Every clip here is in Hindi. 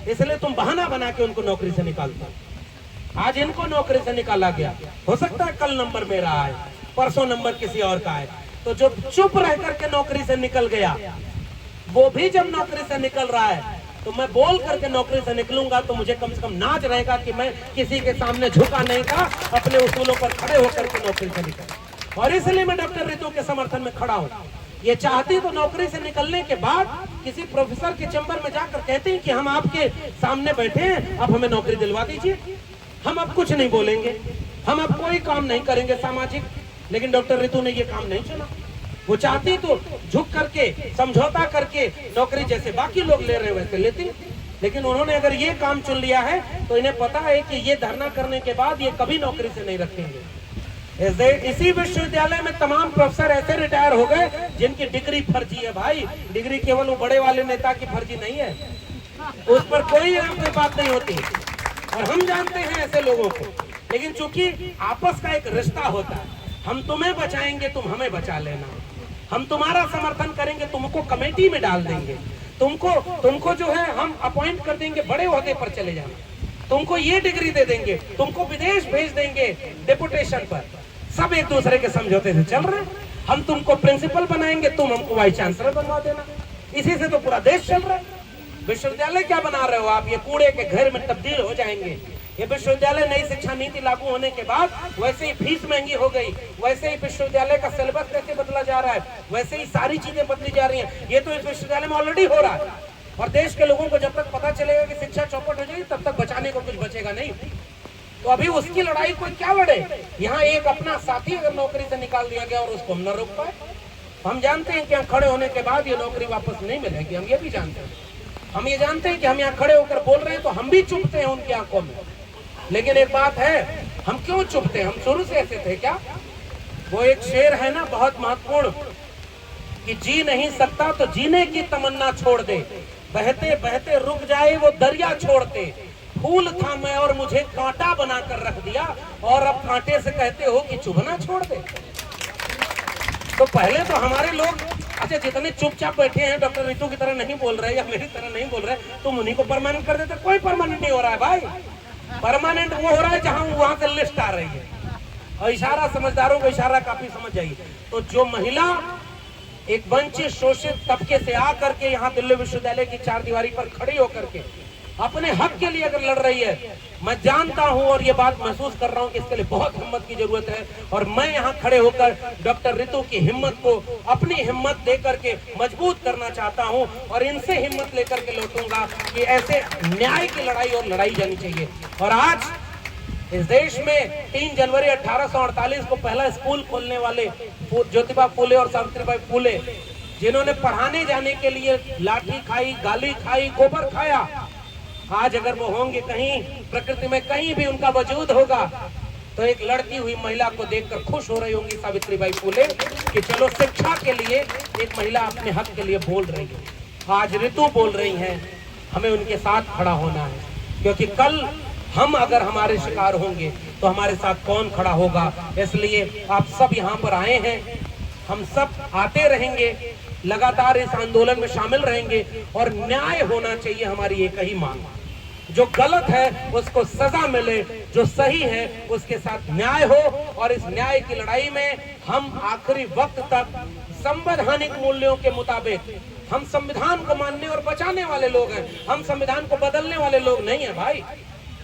इसलिए तुम बहाना बना के उनको नौकरी से निकालते हो। आज इनको नौकरी से निकाला गया, हो सकता है कल नंबर मेरा आए, परसों नंबर किसी और का आए। तो जो चुप रह करके नौकरी से निकल गया, वो भी जब नौकरी से निकल रहा है तो मैं बोल करके नौकरी से निकलूंगा तो मुझे कम से कम नाज रहेगा कि मैं किसी के सामने झुका नहीं था, अपने उसूलों पर खड़े होकर के नौकरी से निकला। और इसलिए मैं डॉक्टर रितु के समर्थन में खड़ा हूँ। ये चाहती तो नौकरी से निकलने के बाद किसी प्रोफेसर के चैम्बर में जाकर कहते हैं कि हम आपके सामने बैठे हैं, अब हमें नौकरी दिलवा दीजिए, हम अब कुछ नहीं बोलेंगे, हम अब कोई काम नहीं करेंगे सामाजिक। लेकिन डॉक्टर रितु ने ये काम नहीं चुना। वो चाहती तो झुक करके समझौता करके नौकरी जैसे बाकी लोग ले रहे वैसे लेती, लेकिन उन्होंने अगर ये काम चुन लिया है तो इन्हें पता है कि ये धरना करने के बाद ये कभी नौकरी से नहीं रखेंगे। इसी विश्वविद्यालय में तमाम प्रोफेसर ऐसे रिटायर हो गए जिनकी डिग्री फर्जी है। भाई डिग्री केवल वो बड़े वाले नेता की फर्जी नहीं है, उस पर कोई बात नहीं होती और हम जानते हैं ऐसे लोगों को। लेकिन चूंकि आपस का एक रिश्ता होता है, हम तुम्हें बचाएंगे, तुम हमें बचा लेना, हम तुम्हारा समर्थन करेंगे, तुमको कमेटी में डाल देंगे, तुमको जो है हम अपॉइंट कर देंगे, बड़े ओहदे पर चले जाना, तुमको ये डिग्री दे देंगे, तुमको विदेश भेज देंगे डेपुटेशन पर। सब एक दूसरे के समझौते से चल रहे हैं। हम तुमको प्रिंसिपल बनाएंगे, तुम हमको वाइस चांसलर बनवा देना। इसी से तो पूरा देश चल रहा है। विश्वविद्यालय क्या बना रहे हो आप? ये कूड़े के घर में तब्दील हो जाएंगे। ये विश्वविद्यालय नई शिक्षा नीति लागू होने के बाद वैसे ही फीस महंगी हो गई, वैसे ही विश्वविद्यालय का सिलेबस कैसे बदला जा रहा है, वैसे ही सारी चीजें बदली जा रही हैं। ये तो इस विश्वविद्यालय में ऑलरेडी हो रहा है। और देश के लोगों को जब तक पता चलेगा कि शिक्षा चौपट हो जाएगी, तब तक बचाने को कुछ बचेगा नहीं। तो अभी उसकी लड़ाई कोई क्या लड़े? यहाँ एक अपना साथी अगर नौकरी से निकाल दिया गया और उसको हम न रोक पाए, हम जानते हैं कि हम खड़े होने के बाद ये नौकरी वापस नहीं मिलेगी। हम ये भी जानते हैं, हम ये जानते हैं कि हम यहाँ खड़े होकर बोल रहे हैं तो हम भी चुपते हैं उनकी आंखों में। लेकिन एक बात है, हम क्यों चुपते हैं? हम शुरू से ऐसे थे क्या? वो एक शेर है ना बहुत महत्वपूर्ण कि जी नहीं सकता तो जीने की तमन्ना छोड़ दे, बहते बहते रुक जाए वो दरिया छोड़ते, फूल था मैं और मुझे कांटा बनाकर रख दिया और अब कांटे से कहते हो कि चुभना छोड़ दे। तो पहले तो हमारे लोग अच्छा जितने चुपचाप बैठे हैं, डॉक्टर रितु की तरह नहीं बोल रहे या मेरी तरह नहीं बोल रहे, तुम उन्हीं को परमानेंट कर देते। कोई परमानेंट नहीं हो रहा है भाई। परमानेंट वो हो रहा है जहां वहां से लिस्ट आ रही है। और इशारा समझदारों को इशारा काफी समझ जाइए। तो जो महिला एक वंचित शोषित तबके से आकर के यहाँ दिल्ली विश्वविद्यालय की चार दीवारी पर खड़ी होकर के अपने हक के लिए अगर लड़ रही है, मैं जानता हूं और ये बात महसूस कर रहा हूं कि इसके लिए बहुत हिम्मत की जरूरत है। और मैं यहाँ खड़े होकर डॉक्टर रितु की हिम्मत को अपनी हिम्मत देकर के मजबूत करना चाहता हूं और इनसे हिम्मत लेकर के लौटूंगा कि ऐसे न्याय की लड़ाई और लड़ाई जानी चाहिए। और आज इस देश में 3 जनवरी 1848 को पहला स्कूल खोलने वाले ज्योतिबा फूले और सावित्रीबाई फूले, जिन्होंने पढ़ाने जाने के लिए लाठी खाई, गाली खाई, गोबर खाया, आज अगर वो होंगे कहीं प्रकृति में कहीं भी उनका वजूद होगा तो एक लड़ती हुई महिला को देखकर खुश हो रही होंगी सावित्रीबाई फूले कि चलो शिक्षा के लिए एक महिला अपने हक के लिए बोल रही है। आज रितु बोल रही हैं, हमें उनके साथ खड़ा होना है, क्योंकि कल हम अगर हमारे शिकार होंगे तो हमारे साथ कौन खड़ा होगा। इसलिए आप सब यहाँ पर आए हैं, हम सब आते रहेंगे, लगातार इस आंदोलन में शामिल रहेंगे और न्याय होना चाहिए। हमारी एक ही मांग, जो गलत है उसको सजा मिले, जो सही है उसके साथ न्याय हो। और इस न्याय की लड़ाई में हम आखिरी वक्त तक संवैधानिक मूल्यों के मुताबिक, हम संविधान को मानने और बचाने वाले लोग हैं, हम संविधान को बदलने वाले लोग नहीं है भाई।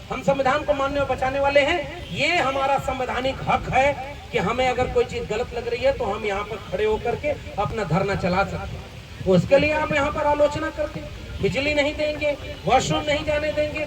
हम संविधान को मानने और बचाने वाले हैं। ये हमारा संवैधानिक हक है कि हमें अगर कोई चीज गलत लग रही है तो हम यहाँ पर खड़े होकर के अपना धरना चला सकते हैं। उसके लिए आप यहाँ पर आलोचना करते हैं, बिजली नहीं देंगे, वॉशरूम नहीं जाने देंगे,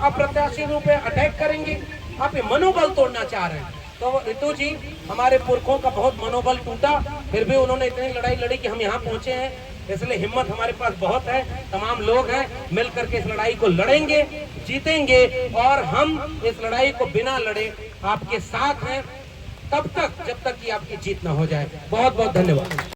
अप्रत्याशित रूप में अटैक करेंगे, आप ये मनोबल तोड़ना चाह रहे हैं। तो रितु जी, हमारे पुरखों का बहुत मनोबल टूटा, फिर भी उन्होंने इतनी लड़ाई लड़ी कि हम यहाँ पहुंचे हैं। इसलिए हिम्मत हमारे पास बहुत है, तमाम लोग हैं, मिलकर के इस लड़ाई को लड़ेंगे, जीतेंगे। और हम इस लड़ाई को बिना लड़े आपके साथ हैं तब तक, जब तक कि आपकी जीत ना हो जाए। बहुत बहुत धन्यवाद।